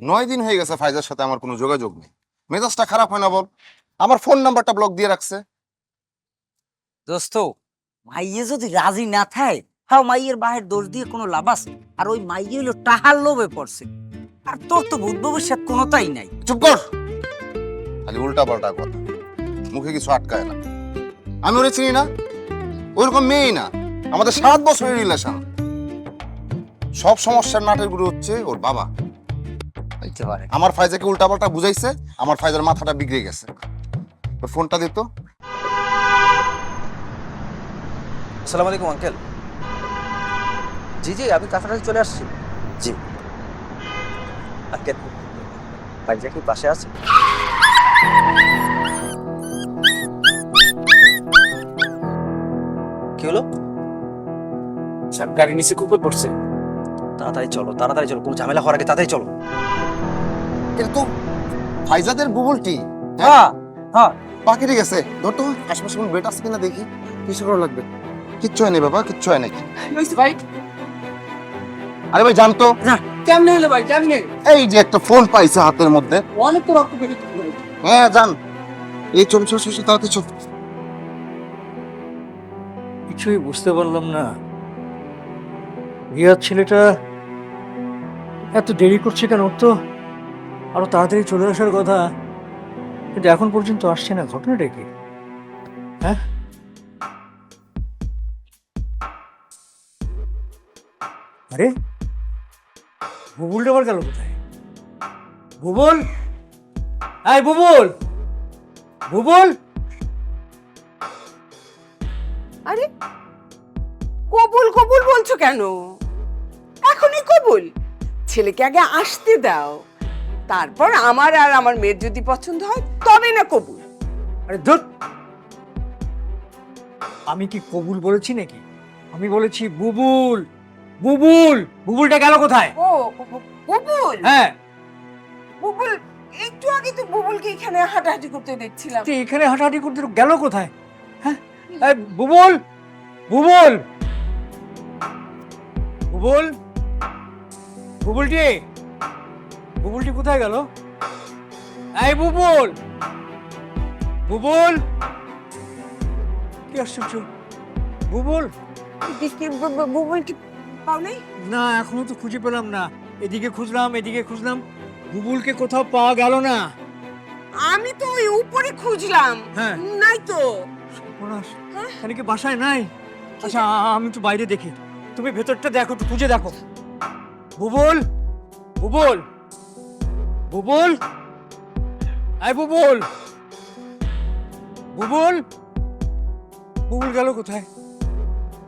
9 দিন হয়ে গেছে ফাইজার সাথে আমার কোনো যোগাযোগ নেই। মেজাজটা খারাপ হয় না বল? আমার ফোন নাম্বারটা ব্লক দিয়ে রাখছে। দোস্ত, মাইয়ে যদি রাজি না থাকে, হ্যাঁ মাইয়ের বাহের দোষ দিয়ে কোনো লাভ আছে? আর ওই মাইয়ে হলো টাহার লোভে পড়ছে। আর তোর তো ভূত ভবিষ্যৎ কোনোটাই নাই। চুপ কর, খালি উল্টা পাল্টা কথা, মুখে কিছু আটকায় না। আমি ওরে চিনি না, ওইরকম মেয়েই না। আমাদের 7 বছরের রিলেশন। সব সমস্যার নাটের গুরু হচ্ছে ওর বাবা। হইতে পারে। আমার ফাইজাকে উল্টা পাল্টা বুঝাইছে, আমার ফাইজার মাথাটা বিগড়ে গেছে। ওর ফোনটা দিত। আসসালামু আলাইকুম আঙ্কেল। জি জি, আমি কাছাকাছি চলে আসছি। জি আঙ্কেল, ভাইজা কি পাশে আছে? কি হলো? স্যার গাড়ি নিচে কুকুর পড়ছে। তাড়াতাড়ি চলো, তাড়াতাড়ি চলো, কোনো ঝামেলা হওয়ার আগে তাড়াতাড়ি চলো। এটা তো ফাইজাদের বুবুলটি। হ্যাঁ হ্যাঁ, পাখিরে গেছে। ধর তো আশেপাশে কোনো বেট আছে কিনা দেখি। কিছু করা লাগবে? কিচ্ছু হয় না বাবা, কিচ্ছু হয় নাকি? ভাই আরে ভাই জানতো কেমনে হলো ভাই, কেমনে? এই যে একটা ফোন পাইছে হাতের মধ্যে। অনেক তো রক্ত বেরিয়ে গেল। হ্যাঁ জান, এই চল চল চল তাড়াতাড়ি চল। কিছুই বুঝতে পারলাম না, রিয়াদ ছেলেটা এত দেরি করছে কেন? ওর তো আরো তাড়াতাড়ি চলে আসার কথা, কিন্তু এখন পর্যন্ত আসছে না। ঘটনাটা কি? হ্যাঁ, আরে বুবুলটা আবার গেল কোথায়? বুবুল, আয় বুবুল, বুবুল। আরে কবুল কবুল বলছো কেন? এখনই কবুল? ছেলেকে আগে আসতে দাও, তারপর আমার আর আমার মেয়ের যদি পছন্দ হয় তবে না কবুল। আরে ধুর, আমি কি কবুল বলেছি নাকি? আমি বলেছি বুবুল। বুবুল, বুবুলটা গেল কোথায়? ও বুবুল, হ্যাঁ, বুবুল একটু আগে তো বুবুলকে এখানে হাঁটাহাঁটি করতে দেখছিলাম। তুই এখানে হাঁটাহাঁটি করতে গেল কোথায়? হ্যাঁ, এই বুবুল, বুবুল, বুবুল, বুবুলটি, বুবুলটি কোথায় গেল? এই বুবুল, বুবুল, কি আশ্চর্য! বুবুল বুবুলকে পাও নাই? না, এখনো তো খুঁজে পেলাম না। এদিকে খুঁজলাম, এদিকে খুঁজলাম, বুবুলকে কোথাও পাওয়া গেল না। আমি তো ওই উপরে খুঁজলাম, হ্যাঁ। নাই তো। সর্বনাশ, এখানে কি বাসায় নাই? আচ্ছা, আমি একটু বাইরে দেখি, তুমি ভেতরটা দেখো, একটু খুঁজে দেখো। বুবুল, বুবুল, বুবুল, আয় বুবুল, বুবুল, বুবুল গেল কোথায়?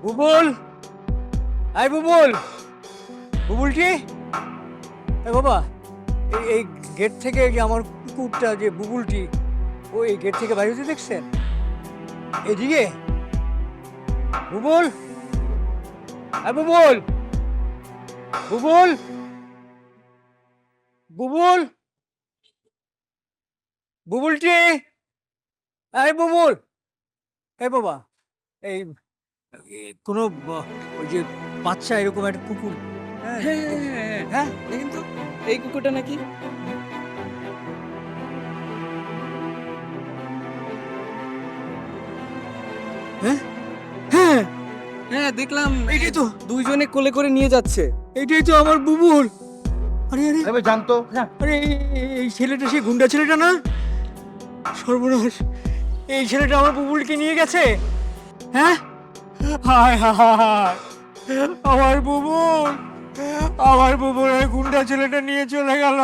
বুবুল, আয় বুবুল, বুবুলটি। এ বাবা, এই গেট থেকে যে আমার কুকুরটা, যে বুবুলটি, ও এই গেট থেকে বাইরে হতে দেখছেন? এদিকে বুবুল, আয় বুবুল, বুবুল, বুবুল, বুবুলটি, আয় বুবুল। এই বাবা, এই কোনো ওই যে বাচ্চা এরকম একটা কুকুর, হ্যাঁ হ্যাঁ, দেখেন তো এই কুকুরটা নাকি। হ্যাঁ হ্যাঁ, হ্যাঁ দেখলাম, এইটাই তো, দুইজনে কোলে করে নিয়ে যাচ্ছে। এইটাই তো আমার বুবুল। আরে আরে আরে ভাই জানতো আরে, এই ছেলেটা সেই গুন্ডা ছেলেটা না? সর্বনাশ, এই ছেলেটা আমার বুবুলকে নিয়ে গেছে। হ্যাঁ, হায় হায়, আমার বুবুল, আমার বুবুল ওই গুন্ডা ছেলেটা নিয়ে চলে গেল।